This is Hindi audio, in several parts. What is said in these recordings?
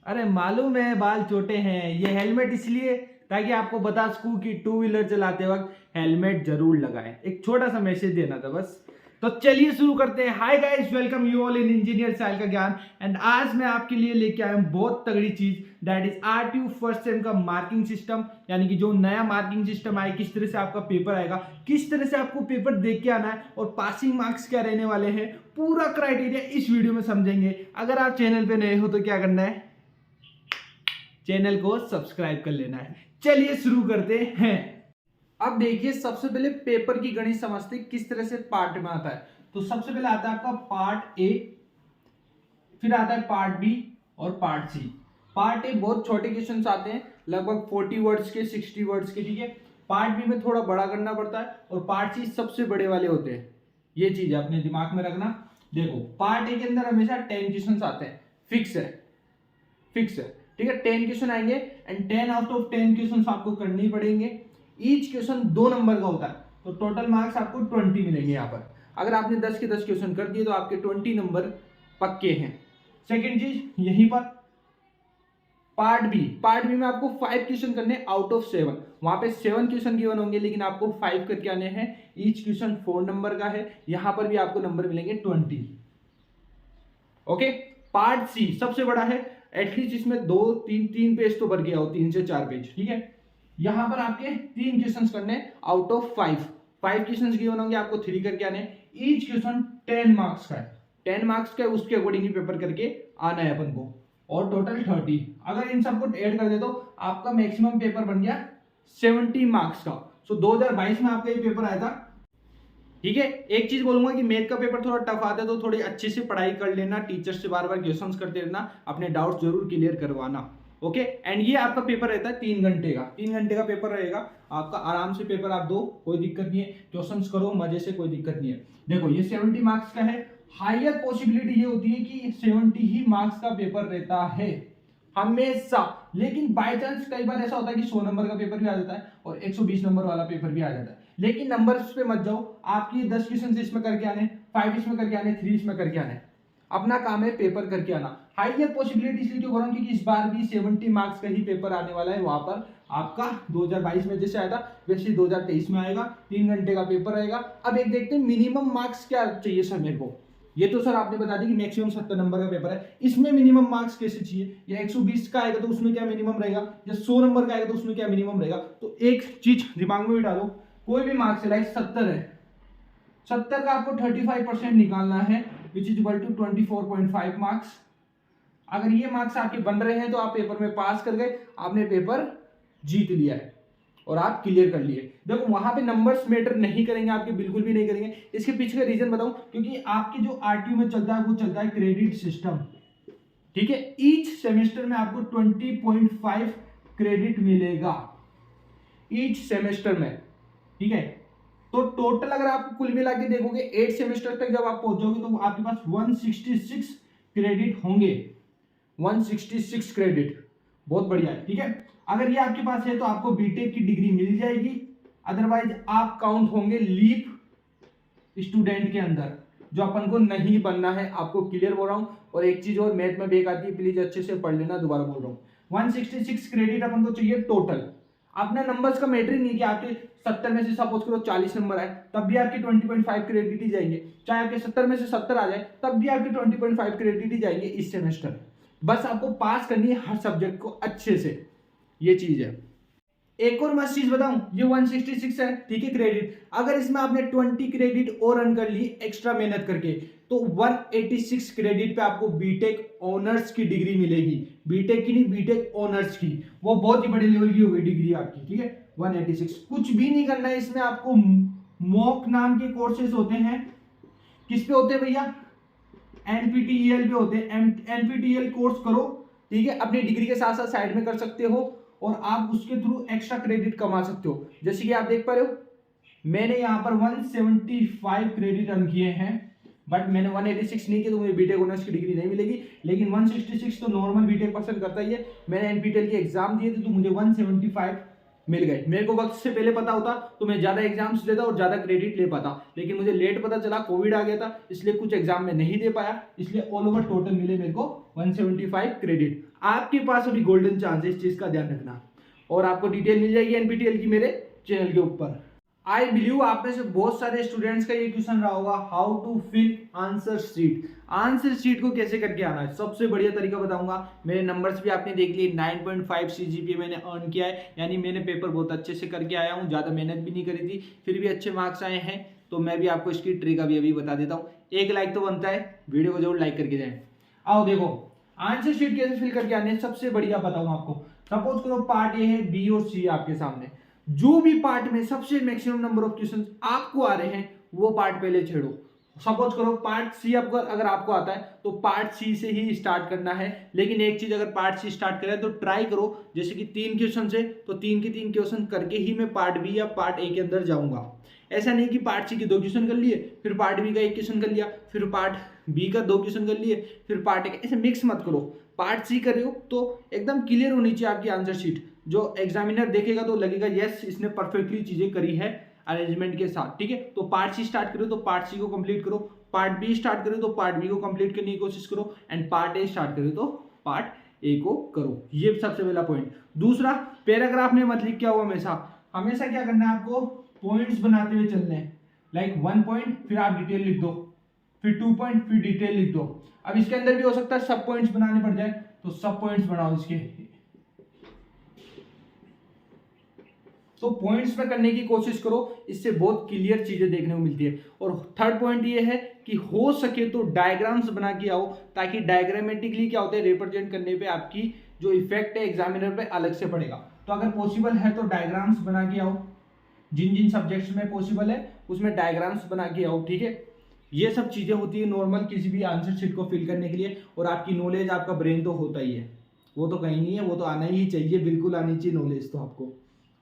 अरे मालूम है बाल छोटे हैं। ये हेलमेट इसलिए ताकि आपको बता सकूं कि टू व्हीलर चलाते वक्त हेलमेट जरूर लगाएं। एक छोटा सा मैसेज देना था बस। तो चलिए शुरू करते हैं। Hi guys, welcome you all in engineer Sahil का ज्ञान। एंड आज मैं आपके लिए लेके आया हूं बहुत तगड़ी चीज, that is RTU first sem का मार्किंग सिस्टम। यानी कि जो नया मार्किंग सिस्टम आया, किस तरह से आपका पेपर आएगा, किस तरह से आपको पेपर देख के आना है और पासिंग मार्क्स क्या रहने वाले हैं, पूरा क्राइटेरिया इस वीडियो में समझेंगे। अगर आप चैनल पे नए हो तो क्या करना है, चैनल को सब्सक्राइब कर लेना है। चलिए शुरू करते हैं। अब देखिए, सबसे पहले पेपर की गणित समझते किस तरह से पार्ट में आता है। तो सबसे पहले आता है आपका पार्ट ए, फिर आता है पार्ट बी और पार्ट सी। पार्ट ए बहुत छोटे क्वेश्चंस आते हैं, लगभग 40 वर्ड्स के, 60 वर्ड्स के, ठीक है। पार्ट बी में थोड़ा बड़ा करना पड़ता है और पार्ट सी सबसे बड़े वाले होते हैं। ये चीज अपने दिमाग में रखना। देखो, पार्ट ए के अंदर हमेशा 10 क्वेश्चंस आते हैं, फिक्स है, फिक्स है, ठीक है। 10 क्वेश्चन आएंगे एंड 10 आउट ऑफ 10 क्वेश्चन आपको करने ही पड़ेंगे। ईच क्वेश्चन 2 नंबर का होता है, तो टोटल मार्क्स आपको 20 मिलेंगे। यहाँ पर अगर आपने 10 के 10 क्वेश्चन कर दिए तो आपके 20 नंबर पक्के हैं। सेकेंड चीज यहीं पर पार्ट बी में आपको 5 क्वेश्चन करने आउट ऑफ 7। वहां पे 7 क्वेश्चन गिवन होंगे लेकिन आपको 5 करके आने हैं। ईच क्वेश्चन 4 नंबर का है, यहां पर भी आपको नंबर मिलेंगे 20। ओके। पार्ट सी सबसे बड़ा है, एटलीस्ट इसमें 2-3 पेज तो भर गया हो, 3 से 4 पेज, ठीक है। यहां पर आपके 3 क्वेश्चंस करने आउट ऑफ 5 क्वेश्चंस गिवन होंगे, आपको 3 करके आने। ईच क्वेश्चन 10 मार्क्स का है, 10 मार्क्स का है, उसके अकॉर्डिंग ही पेपर करके आना है अपन को। और टोटल 30। अगर इन सबको ऐड कर दे तो आपका मैक्सिमम पेपर बन गया 70 मार्क्स का। सो 2022 में आपका ये पेपर आया था, ठीक है। एक चीज बोलूंगा कि मैथ का पेपर थोड़ा टफ आता है, तो थोड़ी अच्छे से पढ़ाई कर लेना, टीचर से बार बार क्वेश्चंस करते रहना, अपने डाउट्स जरूर क्लियर करवाना। ओके। एंड ये आपका पेपर रहता है 3 घंटे का, 3 घंटे का पेपर रहेगा आपका। आराम से पेपर आप दो, कोई दिक्कत नहीं है, क्वेश्चंस करो मजे से, कोई दिक्कत नहीं है। देखो, ये 70 मार्क्स का है। हायर पॉसिबिलिटी ये होती है कि 70 ही मार्क्स का पेपर रहता है हमेशा। लेकिन बाय चांस कई बार ऐसा होता है कि 100 नंबर का पेपर भी आ जाता है और 120 नंबर वाला पेपर भी आ जाता है। लेकिन नंबर्स पे मत जाओ, आपकी 10 क्वेश्चन इसमें करके आने, 5 इसमें करके आने, 3 इसमें करके आने। अपना काम है पेपर करके आना। हाइयर पॉसिबिलिटी इसलिए क्यों बोल रहा हूं, क्योंकि इस बार भी 70 मार्क्स का ही पेपर आने वाला है। वहां पर आपका 2022 में जैसे आया था वैसे 2023 में आएगा। 3 घंटे का पेपर रहेगा। अब एक देखते हैं मिनिमम मार्क्स क्या चाहिए सर मेरे को। ये तो सर आपने बता दी कि मैक्सिमम 70 नंबर का पेपर है, इसमें मिनिमम मार्क्स कैसे चाहिए। या 120 का आएगा तो उसमें क्या मिनिमम रहेगा, या 100 नंबर का आएगा तो उसमें क्या मिनिमम रहेगा। तो एक चीज दिमाग में भी डालो, कोई भी मार्क्स है, लाइक 70 है, 70 का आपको 35% निकालना है, which is equal to 24.5 marks. अगर ये मार्क्स आपके बन रहे हैं तो आप पेपर में पास कर गए, आपने पेपर जीत लिया है और आप क्लियर कर लिए। देखो, वहां पे नंबर्स मैटर नहीं करेंगे आपके, बिल्कुल भी नहीं करेंगे। इसके पीछे का रीजन बताऊं, क्योंकि आपके जो आरटीयू में चलता है वो चलता है क्रेडिट सिस्टम, ठीक है। ईच सेमेस्टर में आपको 20.5 क्रेडिट मिलेगा ईच सेमेस्टर में, ठीक है। तो टोटल अगर आप कुल मिला के देखोगे 8 सेमेस्टर तक जब आप पहुंचोगे तो आपके पास 166 क्रेडिट होंगे। 166 क्रेडिट, बहुत बढ़िया है, ठीक है। अगर ये आपके पास है तो आपको बीटेक की डिग्री मिल जाएगी, अदरवाइज आप काउंट होंगे लीप स्टूडेंट के अंदर, जो अपन को नहीं बनना है। आपको क्लियर बोल रहा हूं। और एक चीज और, मैथ में बेक आती है, प्लीज अच्छे से पढ़ लेना, दोबारा बोल रहा हूं। 166 क्रेडिट अपन को चाहिए टोटल। अपना नंबर्स का मैटर ही नहीं कि आपके 70 में से सपोज करो 40 नंबर आए, तब भी आपके 20.5 क्रेडिट ही जाएंगे। चाहे आपके 70 में से 70 आ जाए तब भी आपके 20.5 क्रेडिट ही जाएंगे इस सेमेस्टर। बस आपको पास करनी है हर सब्जेक्ट को अच्छे से, ये चीज है। एक और मस्त चीज बताऊं, ये 166 है, ठीक है, क्रेडिट। अगर इसमें आपने 20 क्रेडिट और अर्न कर ली एक्स्ट्रा मेहनत करके, तो 186 क्रेडिट पे आपको बीटेक ऑनर्स की डिग्री मिलेगी। बीटेक की नहीं, बीटेक ऑनर्स की, वो बहुत ही बड़े लेवल की होगी डिग्री आपकी, ठीक है। 186, कुछ भी नहीं करना है इसमें। आपको मॉक नाम के कोर्सेज होते हैं, किस पे होते हैं भैया, एनपीटीईएल पे होते हैं। एनपीटीईएल कोर्स करो, ठीक है, अपनी डिग्री के साथ साथ साइड में कर सकते हो और आप उसके थ्रू एक्स्ट्रा क्रेडिट कमा सकते हो। जैसे कि आप देख पा रहे हो, मैंने यहाँ पर 175 क्रेडिट अर्न किए हैं, बट मैंने 186 नहीं किया तो मुझे बीटेक ऑनर्स की डिग्री नहीं मिलेगी। लेकिन 166 तो नॉर्मल बीटेक पर्सन करता ही है। मैंने एनपीटीईएल की एग्जाम दिए थे तो मुझे 175 मिल गए। मेरे को वक्त से पहले पता होता तो मैं ज्यादा एग्जाम्स देता और ज्यादा क्रेडिट ले पाता, लेकिन मुझे लेट पता चला, कोविड आ गया था, इसलिए कुछ एग्जाम में नहीं दे पाया, इसलिए ऑल ओवर टोटल मिले मेरे को 175 क्रेडिट। आपके पास अभी गोल्डन चांस है, इस चीज का ध्यान रखना। और आपको डिटेल मिल जाएगी एनपीटीईएल की मेरे चैनल के ऊपर। आई बिलीव आप में से बहुत सारे स्टूडेंट्स का ये क्वेश्चन रहा होगा, how to fill answer sheet. Answer sheet को कैसे करके आना है, सबसे बढ़िया तरीका बताऊंगा। मेरे नंबर्स भी आपने देख लिए, 9.5 CGPA मैंने अर्न किया है, यानी मैंने पेपर बहुत अच्छे से करके आया हूँ, ज़्यादा मेहनत भी नहीं करी थी, फिर भी अच्छे मार्क्स आए हैं। तो मैं भी आपको इसकी ट्रिक अभी बता देता हूँ। एक लाइक तो बनता है, वीडियो को जरूर लाइक करके जाए। आओ देखो आंसर शीट कैसे फिल करके आने, सबसे बढ़िया बताऊँ आपको। सपोज करो पार्ट ए है, बी और सी आपके सामने, जो भी पार्ट में सबसे मैक्सिमम नंबर ऑफ क्वेश्चन आपको आ रहे हैं वो पार्ट पहले छेड़ो। सपोज करो पार्ट सी आपको, अगर आपको आता है तो पार्ट सी से ही स्टार्ट करना है। लेकिन एक चीज, अगर पार्ट सी स्टार्ट करें तो ट्राई करो जैसे कि 3 क्वेश्चन से, तो 3 के 3 क्वेश्चन करके ही मैं पार्ट बी या पार्ट ए के अंदर जाऊंगा। ऐसा नहीं कि पार्ट सी के 2 क्वेश्चन कर लिए, फिर पार्ट बी का 1 क्वेश्चन कर लिया, फिर पार्ट बी का 2 क्वेश्चन कर लिए, फिर पार्ट ए का, ऐसे मिक्स मत करो। पार्ट सी कर रहे हो तो एकदम क्लियर होनी चाहिए आपकी आंसर शीट, जो एग्जामिनर देखेगा तो लगेगा यस इसने परफेक्टली चीजें करी है अरेंजमेंट के साथ, ठीक है। तो पार्ट सी स्टार्ट करो तो पार्ट सी को कंप्लीट करो, पार्ट बी स्टार्ट करो तो पार्ट बी को कंप्लीट करने की कोशिश करो, एंड पार्ट ए स्टार्ट करो तो पार्ट ए को करो। ये सबसे पहला पॉइंट। दूसरा, पैराग्राफ में मत लिख के आओ हमेशा। हमेशा क्या करना है आपको, पॉइंट्स बनाते हुए चलने हैं। लाइक 1 पॉइंट फिर आप डिटेल लिख दो, फिर 2 पॉइंट फिर डिटेल लिख दो। अब इसके अंदर भी हो सकता है सब पॉइंट्स बनाने पड़ जाए, तो सब पॉइंट्स बनाओ इसके। तो पॉइंट्स में करने की कोशिश करो, इससे बहुत क्लियर चीजें देखने को मिलती है। और थर्ड पॉइंट ये है कि हो सके तो डायग्राम्स बना के आओ, ताकि डायग्रामेटिकली क्या होता है, रिप्रेजेंट करने पे आपकी जो इफेक्ट है एग्जामिनर पे अलग से पड़ेगा। तो अगर पॉसिबल है तो डायग्राम्स बना के आओ, जिन जिन सब्जेक्ट्स में पॉसिबल है उसमें डायग्राम्स बना के आओ, ठीक है। ये सब चीजें होती है नॉर्मल किसी भी आंसर शीट को फिल करने के लिए। और आपकी नॉलेज, आपका ब्रेन तो होता ही है, वो तो कहीं नहीं है, वो तो आना ही चाहिए, बिल्कुल आनी चाहिए नॉलेज तो आपको।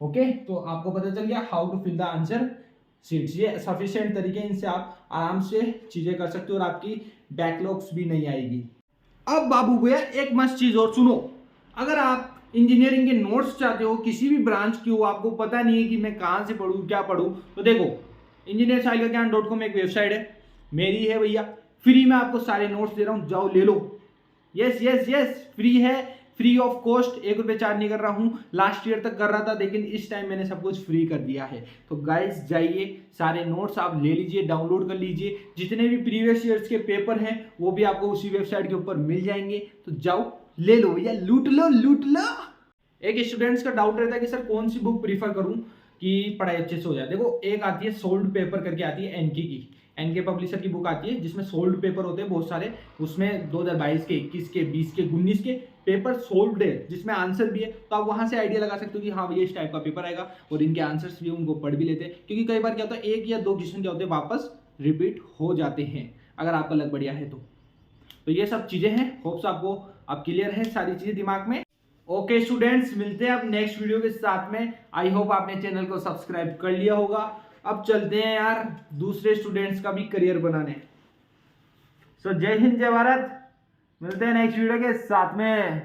ओके, तो आपको पता चल गया how to fill the answer sheets. ये सफिशिएंट तरीके, इनसे आप आराम से चीजें कर सकते हो और आपकी बैकलॉग्स भी नहीं आएगी। अब बाबू भैया एक मस्त चीज और सुनो, अगर आप इंजीनियरिंग के नोट्स चाहते हो, किसी भी ब्रांच की हो, आपको पता नहीं है कि मैं कहाँ से पढ़ूँ क्या पढ़ूँ, तो देखो engineersahilkagyaan.com एक वेबसाइट है, मेरी है भैया, फ्री में आपको सारे नोट्स दे रहा हूँ, जाओ ले लो। यस यस यस, फ्री है, फ्री ऑफ कॉस्ट, 1 रुपये चार्ज नहीं कर रहा हूँ। लास्ट ईयर तक कर रहा था, लेकिन इस टाइम मैंने सब कुछ फ्री कर दिया है। तो गाइस जाइए, सारे नोट्स आप ले लीजिए, डाउनलोड कर लीजिए, जितने भी प्रीवियस ईयर्स के पेपर हैं वो भी आपको उसी वेबसाइट के ऊपर मिल जाएंगे। तो जाओ ले लो भैया, लूट लो लूट लो। एक स्टूडेंट्स का डाउट रहता है कि सर कौन सी बुक प्रीफर करूं कि पढ़ाई अच्छे से हो जाए। देखो, एक आती है सोल्ड पेपर करके आती है, एनके की, एनके पब्लिशर की बुक आती है, जिसमें सोल्ड पेपर होते हैं बहुत सारे। उसमें 2022 के, 21 के, 20 के, 19 के पेपर सोल्ड है, जिसमें आंसर भी है। तो आप वहां से आइडिया लगा सकते हो कि हाँ भैया इस टाइप का पेपर आएगा, और इनके आंसर्स भी उनको पढ़ भी लेते हैं। क्योंकि कई बार क्या होता है, 1 या 2 क्वेश्चन क्या होते हैं वापस रिपीट हो जाते हैं, अगर आपका लक बढ़िया है तो ये सब चीजें हैं। होप्स आपको अब क्लियर है सारी चीजें दिमाग में। ओके स्टूडेंट्स, मिलते हैं अब नेक्स्ट वीडियो के साथ में। आई होप आपने चैनल को सब्सक्राइब कर लिया होगा। अब चलते हैं यार दूसरे स्टूडेंट्स का भी करियर बनाने। सो जय हिंद जय भारत, मिलते हैं नेक्स्ट वीडियो के साथ में।